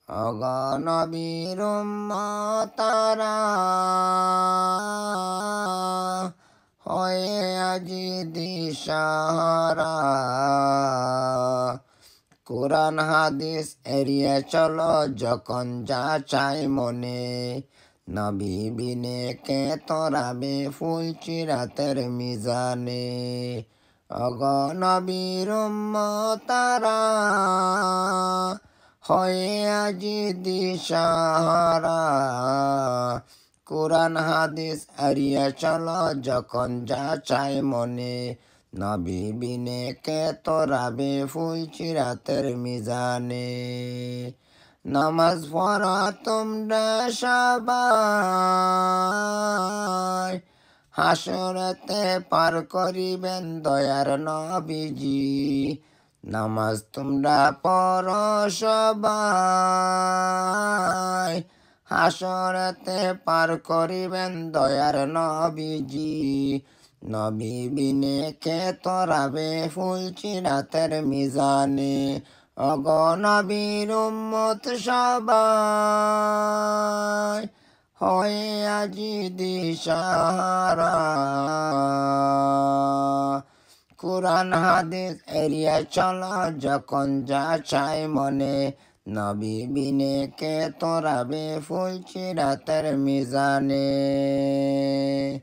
অগনবীর উম্মতারা হয়ে আজি দিশাহারা। কোরআন হাদিস এড়িয়ে চলো যখন যা চাই মনে, নবী বিনে কে তোরাবে ফুল চিরাতের মিজানে। অগনবীর উম্মতারা হয়ে আজি দিশাহারা। কোরআন হাদিস এড়িয়ে চলো যখন যা চাই মনে, নবী বিনে কে তোরাবে ফুল চিরাতের মিজানে। নামাজ পড়া তোমরা সবাই, হাসরেতে পার করিবেন দয়ার নবীজি। নামাজ তোমরা পড়ো সবাই, হাসরেতে পার করিবেন দয়ার নবীজি। নবী বিনে কে তোরাবে ফুল চিরাতের মিজানে। অগনবীর উম্মত সবাই হয়ে আজি দিশাহারা। কোরআন হাদিস এড়িয়ে চলো যখন যা চাই মনে, নবী বিনে কে তোরাবে ফুল চিরাতের মিজানে।